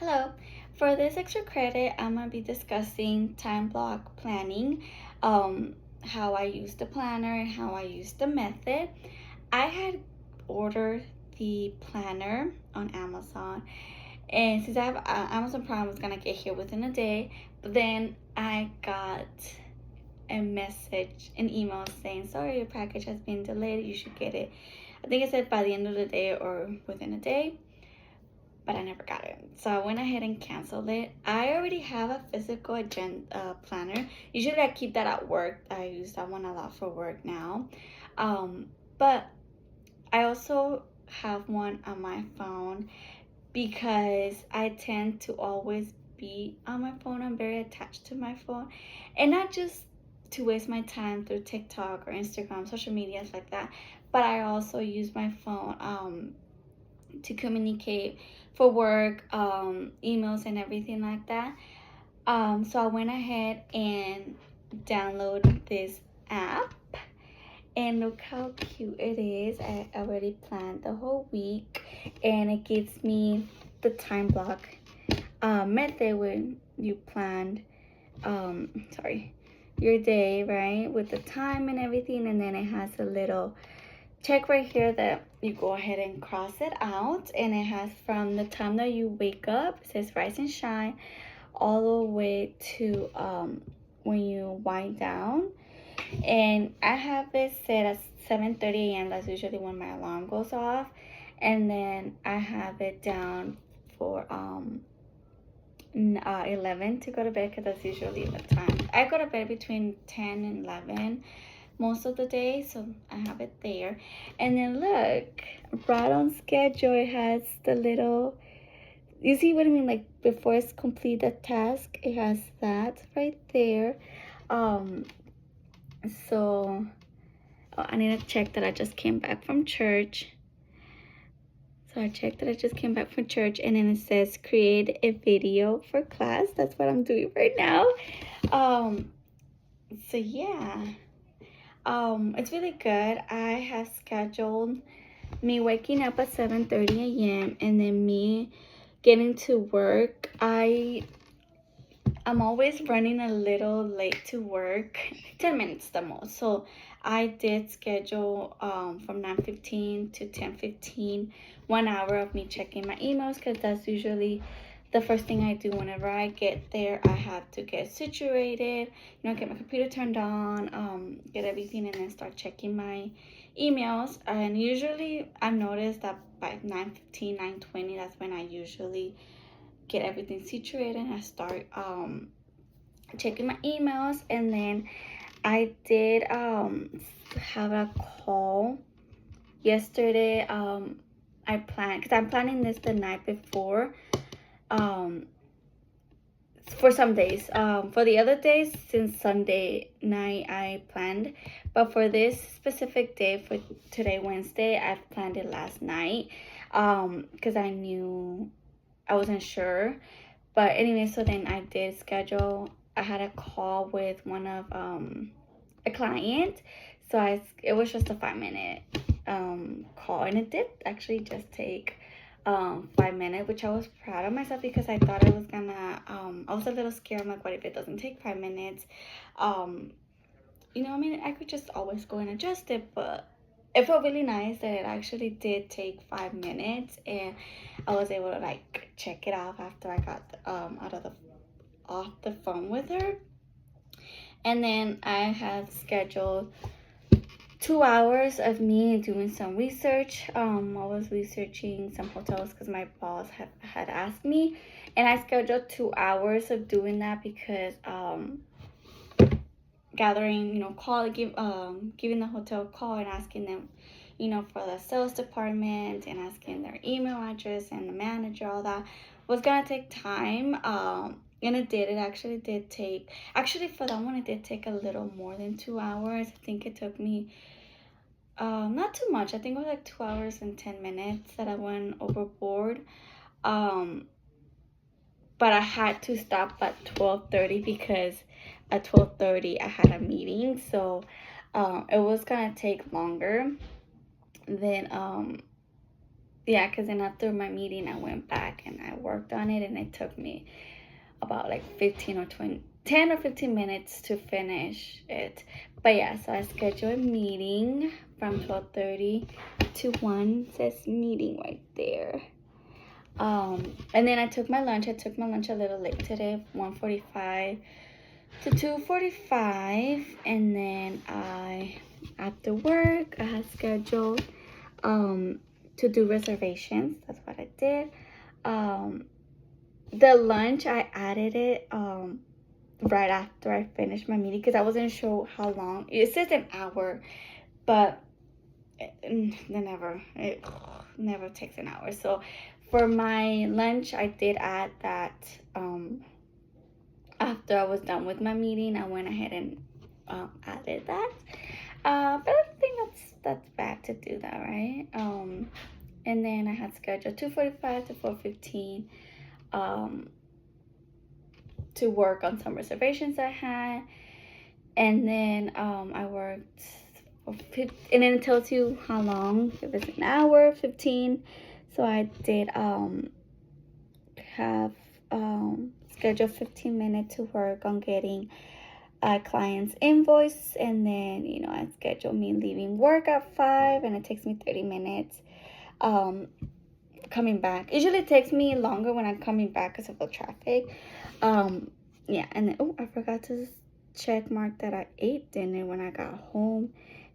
Hello. For this extra credit, I'm gonna be discussing time block planning, how I use the planner and how I use the method. I had ordered the planner on Amazon, and since I have Amazon Prime, I was gonna get here within a day, but then I got a message, an email saying, "Sorry, your package has been delayed. You should get it." I think it said by the end of the day or within a day, but I never got it. So I went ahead and canceled it. I already have a physical agenda planner. Usually I keep that at work. I use that one a lot for work now. But I also have one on my phone because I tend to always be on my phone. I'm very attached to my phone, and not just to waste my time through TikTok or Instagram, social medias like that, but I also use my phone to communicate for work, emails and everything like that. So I went ahead and downloaded this app, and look how cute it is. I already planned the whole week, and it gives me the time block method when you planned, sorry, your day, right, with the time and everything, and then it has a little check right here that you go ahead and cross it out, and it has from the time that you wake up, it says rise and shine, all the way to when you wind down. And I have it set at 7:30 a.m. That's usually when my alarm goes off, and then I have it down for 11 to go to bed, because that's usually the time I go to bed, between 10 and 11 most of the day, so I have it there. And then look, right on schedule, it has the little, you see what I mean, like before it's complete the task, it has that right there. um so I need to check that I just came back from church. So I checked that I just came back from church, and then it says create a video for class. That's what I'm doing right now. So yeah, it's really good. I have scheduled me waking up at 7:30 a.m. and then me getting to work. I'm always running a little late to work, 10 minutes the most. So I did schedule from 9:15 to 10:15, 1 hour of me checking my emails, because that's usually the first thing I do whenever I get there. I have to get situated, get my computer turned on, get everything, and then start checking my emails. And usually I've noticed that by 9:15, 9:20, that's when I usually get everything situated, and I start checking my emails. And then I did have a call yesterday. I planned, because I'm planning this the night before, for some days. For the other days, since Sunday night I planned, but for this specific day, for today, Wednesday, I've planned it last night, because I wasn't sure. But anyway, so then I did schedule, I had a call with one of a client. So it was just a 5-minute call, and it did actually just take 5 minutes, which I was proud of myself, because I thought it was gonna I was a little scared. I'm like, what if it doesn't take 5 minutes? I mean, I could just always go and adjust it, but it felt really nice that it actually did take 5 minutes, and I was able to like check it off after I got off the phone with her. And then I had scheduled 2 hours of me doing some research. I was researching some hotels, because my boss had asked me, and I scheduled 2 hours of doing that, because gathering, giving the hotel a call and asking them, for the sales department, and asking their email address and the manager, all that was gonna take time. And it actually did take, actually for that one, it did take a little more than 2 hours. I think it took me not too much. I think it was like 2 hours and 10 minutes that I went overboard. But I had to stop at 12:30, because at 12:30 I had a meeting. So it was gonna take longer than yeah, because then after my meeting, I went back and I worked on it, and it took me about like 15 or 20, 10 or 15 minutes to finish it. But yeah, so I scheduled a meeting from 12:30 to 1. It says meeting right there. And then I took my lunch. I took my lunch a little late today, 1:45 to 2:45. And then after work, I had scheduled to do reservations. That's what I did. The lunch, I added it right after I finished my meeting because I wasn't sure how long. It says an hour, but it never takes an hour. So for my lunch, I did add that after I was done with my meeting, I went ahead and added that. But I don't think that's bad to do that, right? And then I had scheduled 2:45 to 4:15 to work on some reservations I had. And then I worked and then it tells you how long, if it's an hour, 15. So I did have scheduled 15 minutes to work on getting a client's invoice, and then I scheduled me leaving work at 5, and it takes me 30 minutes coming back. Usually it takes me longer when I'm coming back because of the traffic. Yeah, and then I forgot to check mark that I ate dinner when I got home.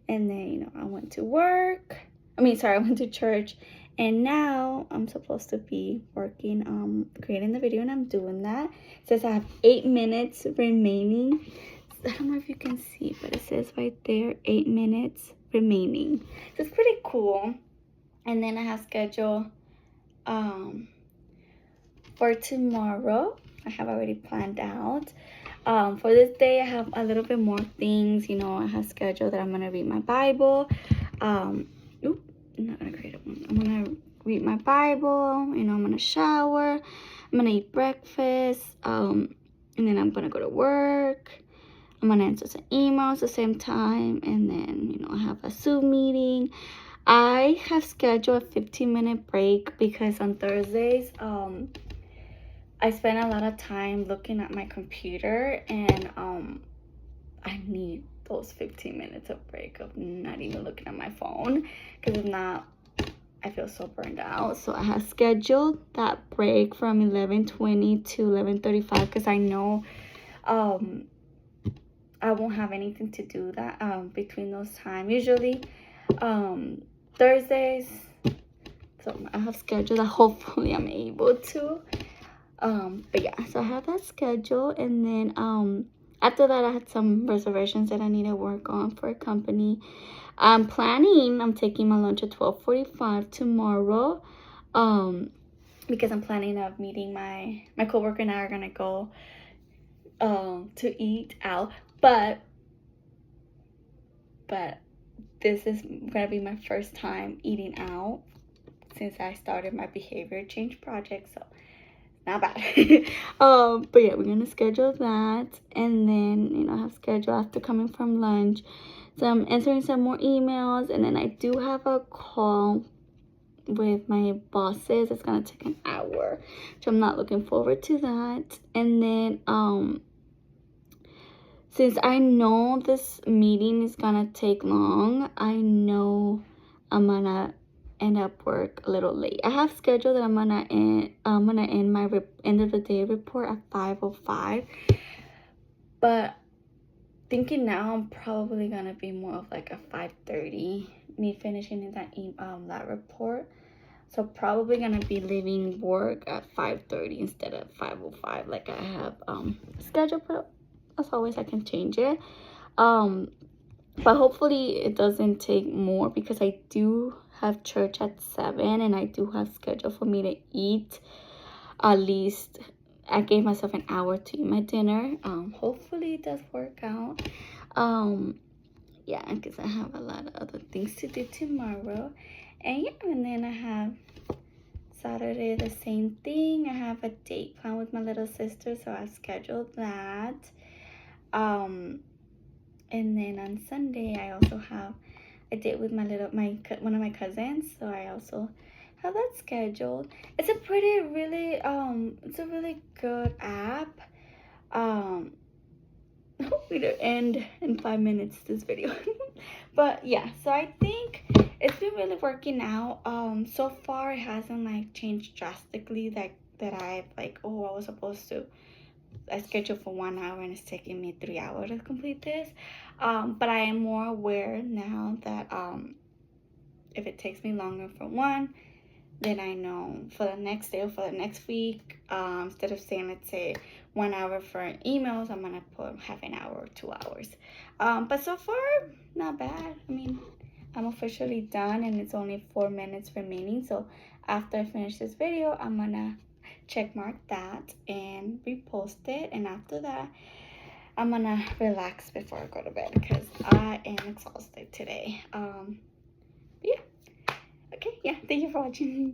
And then I went to work. I went to church, and now I'm supposed to be working creating the video, and I'm doing that. It says I have 8 minutes remaining. I don't know if you can see, but it says right there 8 minutes remaining. So it's pretty cool. And then I have scheduled for tomorrow. I have already planned out. For this day, I have a little bit more things. I have scheduled that I'm gonna read my Bible. I'm not gonna create one. I'm gonna read my Bible. I'm gonna shower. I'm gonna eat breakfast. And then I'm gonna go to work. I'm gonna answer some emails at the same time, and then I have a Zoom meeting. I have scheduled a 15-minute break because on Thursdays, I spend a lot of time looking at my computer, and I need those 15 minutes of break of not even looking at my phone, because if not, I feel so burned out. So I have scheduled that break from 11:20 to 11:35 because I know I won't have anything to do that between those times. Usually Thursdays, so I have scheduled that. Hopefully I'm able to. But yeah, so I have that schedule, and then after that I had some reservations that I need to work on for a company. I'm taking my lunch at 12:45 tomorrow, because I'm planning of meeting my coworker, and I are gonna go to eat out, but this is gonna be my first time eating out since I started my behavior change project, so not bad. But yeah, we're gonna schedule that, and then I have scheduled after coming from lunch, so I'm answering some more emails, and then I do have a call with my bosses. It's gonna take an hour, so I'm not looking forward to that. And then since I know this meeting is gonna take long, I know I'm gonna end up work a little late. I have scheduled that I'm gonna end my end of the day report at 5:05, but thinking now, I'm probably gonna be more of like a 5:30, me finishing that report. So probably gonna be leaving work at 5:30 instead of 5:05 like I have scheduled, but as always I can change it. But hopefully it doesn't take more, because I do have church at 7, and I do have scheduled for me to eat at least. I gave myself an hour to eat my dinner. Hopefully it does work out. Yeah, because I have a lot of other things to do tomorrow. And yeah, and then I have Saturday the same thing. I have a date plan with my little sister, so I scheduled that. And then on Sunday I also have a date with one of my cousins, so I also have that scheduled. It's a pretty, really, it's a really good app. Um, hopefully to end in 5 minutes this video. But yeah, so I think it's been really working out. So far it hasn't like changed drastically, like that I've like, oh, I was supposed to, I scheduled for 1 hour and it's taking me 3 hours to complete this. But I am more aware now that if it takes me longer for one, then I know for the next day or for the next week, instead of saying, let's say 1 hour for emails, I'm gonna put half an hour or 2 hours. But so far, not bad. I mean, I'm officially done and it's only 4 minutes remaining. So after I finish this video, I'm gonna check mark that and repost it. And after that, I'm gonna relax before I go to bed because I am exhausted today. Yeah. Okay, yeah, thank you for watching.